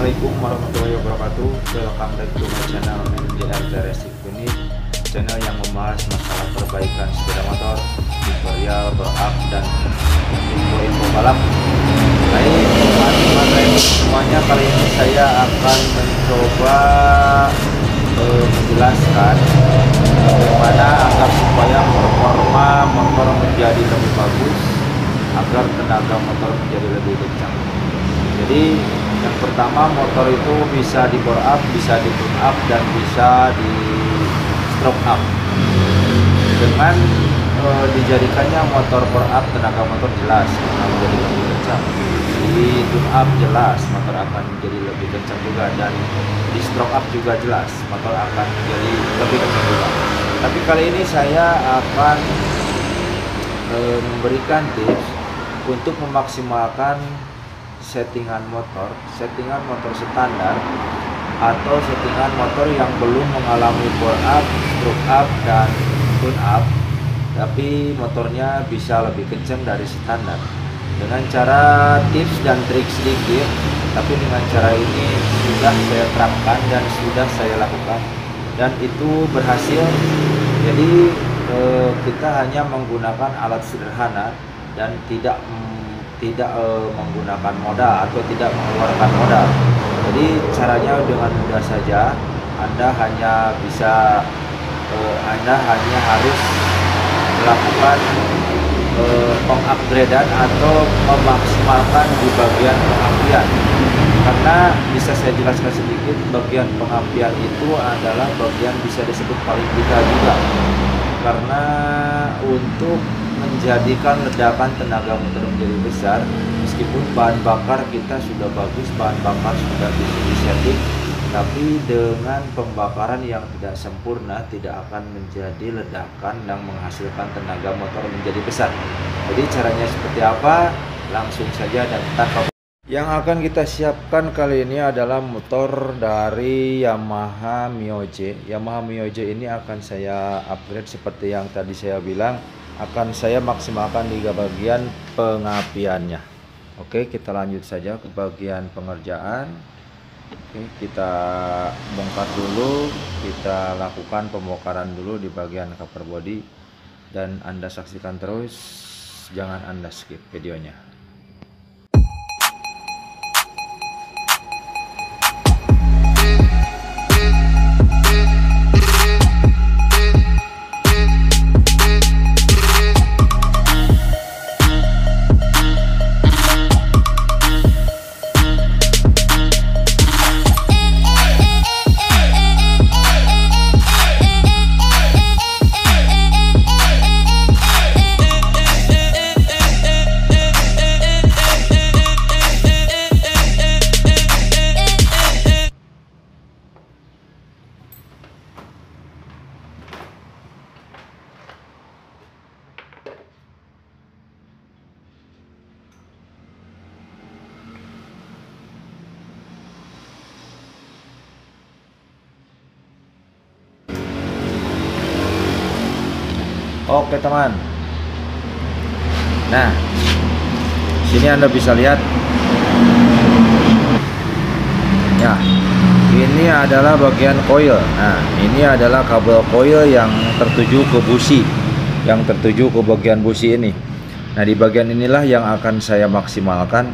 Assalamualaikum warahmatullahi wabarakatuh. Welcome back to my channel MJR Racing Unit, channel yang membahas masalah perbaikan sepeda motor, tutorial, berap, dan info-info balap. Baik teman-teman semuanya, kali ini saya akan mencoba menjelaskan bagaimana agar supaya performa motor menjadi lebih bagus, agar tenaga motor menjadi lebih kencang. Jadi yang pertama, motor itu bisa di bore up, bisa di tune up, dan bisa di stroke up. Dengan dijadikannya motor bore up, tenaga motor jelas akan menjadi lebih kencang. Di tune up jelas motor akan menjadi lebih kencang juga, dan di stroke up juga jelas motor akan menjadi lebih kencang juga. Tapi kali ini saya akan memberikan tips untuk memaksimalkan settingan motor standar atau settingan motor yang belum mengalami bore up, stroke up, dan tune up, tapi motornya bisa lebih kencang dari standar. Dengan cara tips dan trik sedikit, tapi dengan cara ini sudah saya terapkan dan sudah saya lakukan, dan itu berhasil. Jadi kita hanya menggunakan alat sederhana dan tidak menggunakan modal atau tidak mengeluarkan modal. Jadi caranya dengan mudah saja. Anda hanya harus melakukan pengupgradean atau memaksimalkan di bagian pengampian. Karena bisa saya jelaskan sedikit, bagian pengampian itu adalah bagian bisa disebut paling vital juga. Karena untuk menjadikan ledakan tenaga motor menjadi besar, meskipun bahan bakar kita sudah bagus, bahan bakar sudah bisa disetting, tapi dengan pembakaran yang tidak sempurna tidak akan menjadi ledakan yang menghasilkan tenaga motor menjadi besar. Jadi caranya seperti apa? Langsung saja dan tanpa. Yang akan kita siapkan kali ini adalah motor dari Yamaha Myoje. Yamaha Myoje ini akan saya upgrade seperti yang tadi saya bilang, akan saya maksimalkan di bagian pengapiannya. Oke, kita lanjut saja ke bagian pengerjaan. Oke, kita bongkar dulu, kita lakukan pembongkaran dulu di bagian cover body, dan Anda saksikan terus, jangan Anda skip videonya. Oke teman, nah sini Anda bisa lihat ya, ini adalah bagian coil. Nah, ini adalah kabel coil yang tertuju ke busi, yang tertuju ke bagian busi ini. Nah, di bagian inilah yang akan saya maksimalkan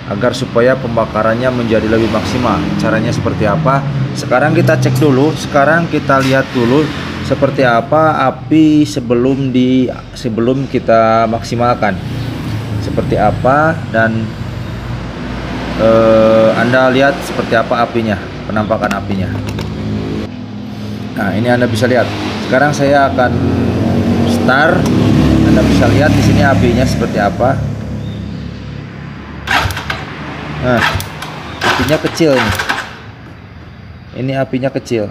agar supaya pembakarannya menjadi lebih maksimal. Caranya seperti apa? Sekarang kita cek dulu, sekarang kita lihat dulu seperti apa api sebelum kita maksimalkan, seperti apa, dan Anda lihat seperti apa apinya, penampakan apinya. Nah, ini Anda bisa lihat. Sekarang saya akan start. Anda bisa lihat di sini apinya seperti apa. Nah, apinya kecil nih. Ini apinya kecil.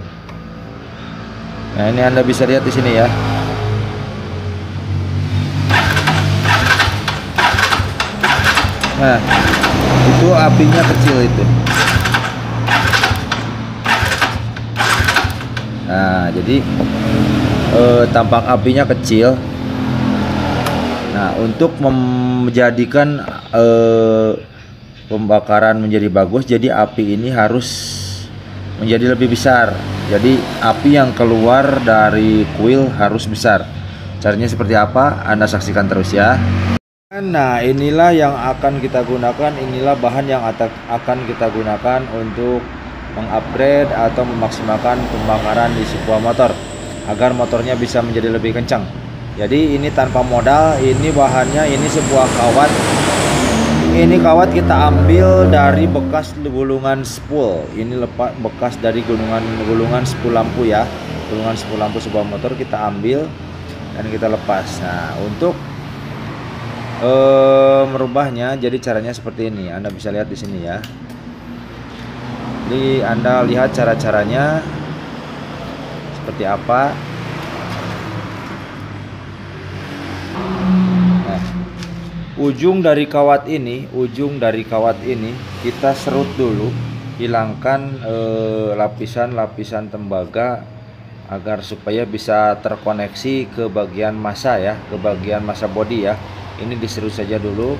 Nah, ini Anda bisa lihat di sini ya. Nah, itu apinya kecil itu. Nah, jadi tampak apinya kecil. Nah, untuk menjadikan pembakaran menjadi bagus, jadi api ini harus menjadi lebih besar. Jadi api yang keluar dari kuil harus besar. Caranya seperti apa? Anda saksikan terus ya. Nah, inilah yang akan kita gunakan, inilah bahan yang akan kita gunakan untuk mengupgrade atau memaksimalkan pembakaran di sebuah motor agar motornya bisa menjadi lebih kencang. Jadi ini tanpa modal, ini bahannya, ini sebuah kawat. Ini kawat kita ambil dari bekas gulungan spool. Ini bekas dari gulungan spool lampu ya. Gulungan spool lampu sebuah motor kita ambil dan kita lepas. Nah, untuk merubahnya, jadi caranya seperti ini. Anda bisa lihat di sini ya. Jadi Anda lihat cara-caranya seperti apa. Nah, ujung dari kawat ini kita serut dulu, hilangkan lapisan-lapisan tembaga agar supaya bisa terkoneksi ke bagian massa ya, ke bagian massa bodi ya. Ini diserut saja dulu.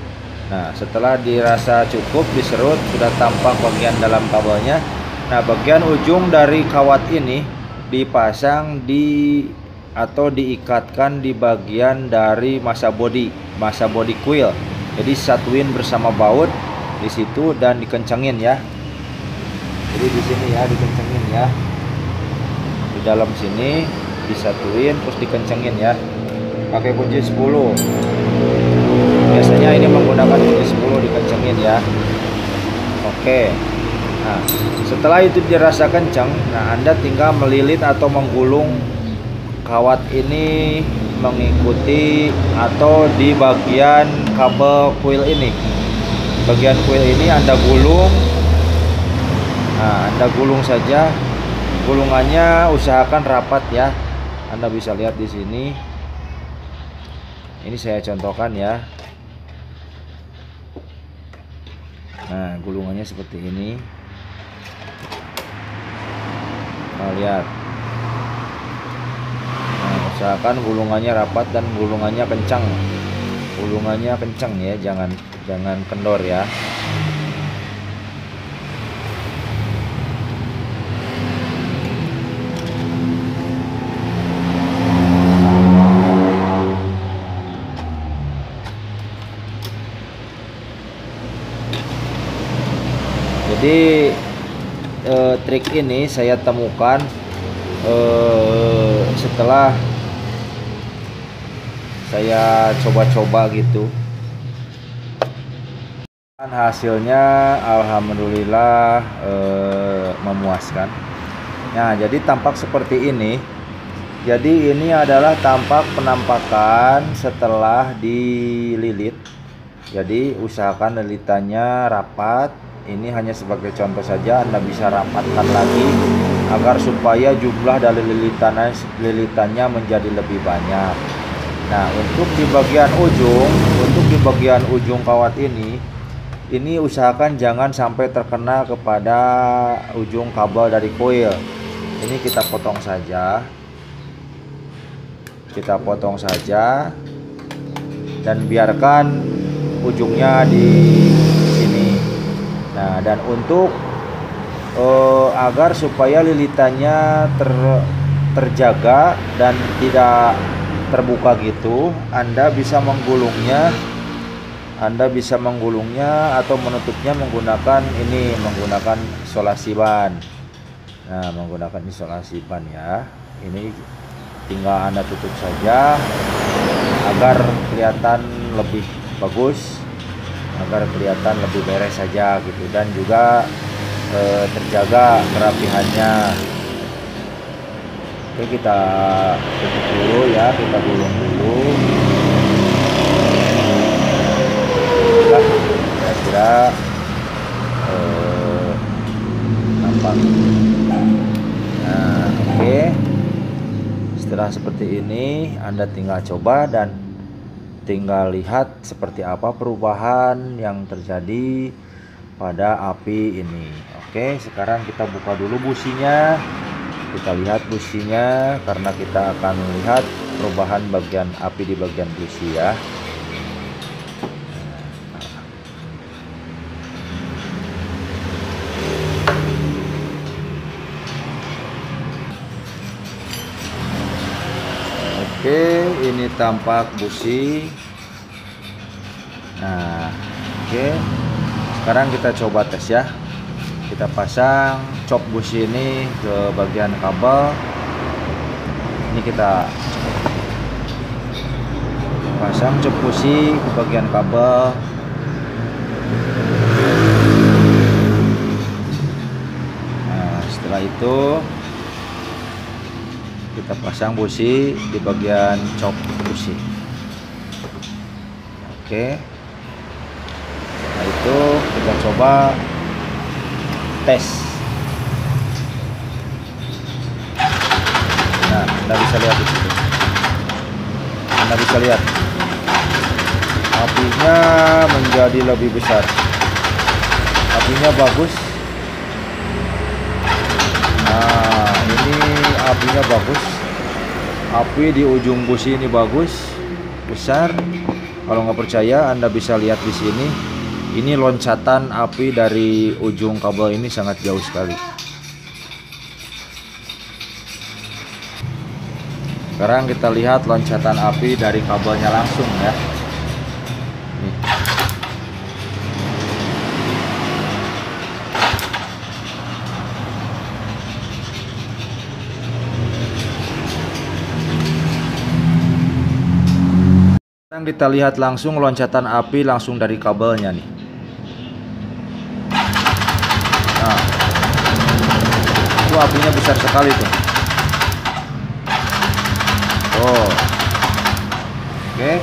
Nah, setelah dirasa cukup diserut, sudah tampak bagian dalam kabelnya. Nah, bagian ujung dari kawat ini dipasang atau diikatkan di bagian dari massa bodi coil. Jadi satuin bersama baut di situ dan dikencengin ya. Jadi di sini ya, dikencengin ya. Di dalam sini disatuin terus dikencengin ya. Pakai kunci 10. Biasanya ini menggunakan kunci 10 dikencengin ya. Oke. Nah, setelah itu dirasa kencang, nah Anda tinggal melilit atau menggulung kawat ini mengikuti atau di bagian kabel kuil ini. Bagian kuil ini Anda gulung. Nah, Anda gulung saja. Gulungannya usahakan rapat ya. Anda bisa lihat di sini. Ini saya contohkan ya. Nah, gulungannya seperti ini. Nah, lihat. Nah, usahakan gulungannya rapat dan gulungannya kencang. Gulungannya kencang ya, jangan kendor ya. Jadi trik ini saya temukan setelah saya coba-coba gitu. Hasilnya alhamdulillah memuaskan. Nah, jadi tampak seperti ini. Jadi ini adalah tampak penampakan setelah dililit. Jadi usahakan lilitannya rapat. Ini hanya sebagai contoh saja, Anda bisa rapatkan lagi agar supaya jumlah dari lilitannya menjadi lebih banyak. Nah, untuk di bagian ujung kawat ini usahakan jangan sampai terkena kepada ujung kabel dari coil. Ini kita potong saja. Kita potong saja dan biarkan ujungnya di sini. Nah, dan untuk agar supaya lilitannya terjaga dan tidak terbuka gitu, Anda bisa menggulungnya atau menutupnya menggunakan isolasi ban. Nah, menggunakan isolasi ban ya. Ini tinggal Anda tutup saja agar kelihatan lebih bagus, agar kelihatan lebih beres saja gitu, dan juga terjaga kerapihannya. Oke, kita tutup dulu ya, kita gulung dulu. Nah, kira-kira nampak. Nah, oke. Setelah seperti ini, Anda tinggal coba dan tinggal lihat seperti apa perubahan yang terjadi pada api ini. Oke, sekarang kita buka dulu businya. Kita lihat businya karena kita akan melihat perubahan bagian api di bagian busi ya. Oke, ini tampak busi. Nah, oke. Sekarang kita coba tes ya. Kita pasang cop busi ini ke bagian kabel. Ini kita pasang cop busi ke bagian kabel. Nah, setelah itu kita pasang busi di bagian cop busi. Oke. Setelah itu kita coba tes. Nah, Anda bisa lihat di situ. Anda bisa lihat apinya menjadi lebih besar. Apinya bagus. Nah, ini apinya bagus. Api di ujung busi ini bagus, besar. Kalau nggak percaya, Anda bisa lihat di sini. Ini loncatan api dari ujung kabel ini sangat jauh sekali. Sekarang kita lihat loncatan api dari kabelnya langsung ya. Nih. Sekarang kita lihat langsung loncatan api langsung dari kabelnya nih. Nah, itu apinya besar sekali tuh. Oh, oke.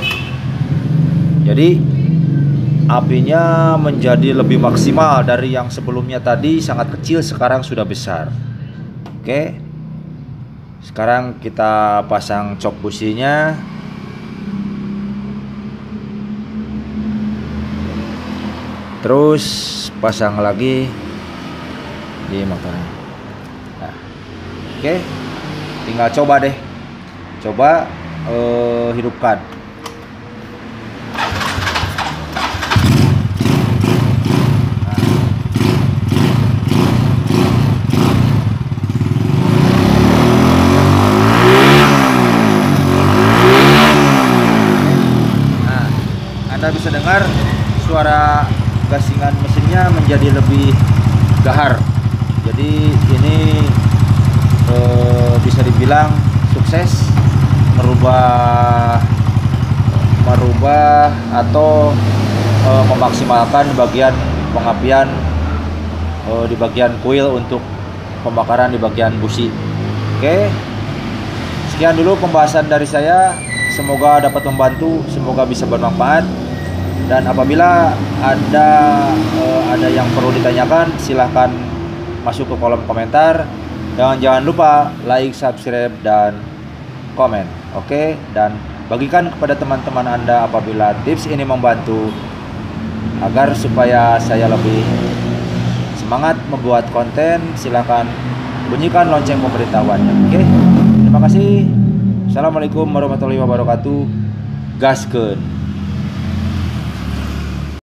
Jadi apinya menjadi lebih maksimal dari yang sebelumnya tadi sangat kecil, sekarang sudah besar. Oke. Sekarang kita pasang cok businya. Terus pasang lagi di motornya. Nah, oke, tinggal coba deh. Coba hidupkan. Nah, Anda bisa dengar suara gasingan mesinnya menjadi lebih gahar. Jadi ini bisa dibilang sukses merubah atau memaksimalkan bagian pengapian di bagian kuil untuk pembakaran di bagian busi. Oke, sekian dulu pembahasan dari saya. Semoga dapat membantu, semoga bisa bermanfaat. Dan apabila ada yang perlu ditanyakan, silahkan masuk ke kolom komentar. Jangan lupa like, subscribe, dan komen. Oke, dan bagikan kepada teman-teman Anda apabila tips ini membantu, agar supaya saya lebih semangat membuat konten. Silahkan bunyikan lonceng pemberitahuannya. Oke, terima kasih. Assalamualaikum warahmatullahi wabarakatuh. Gaskeun.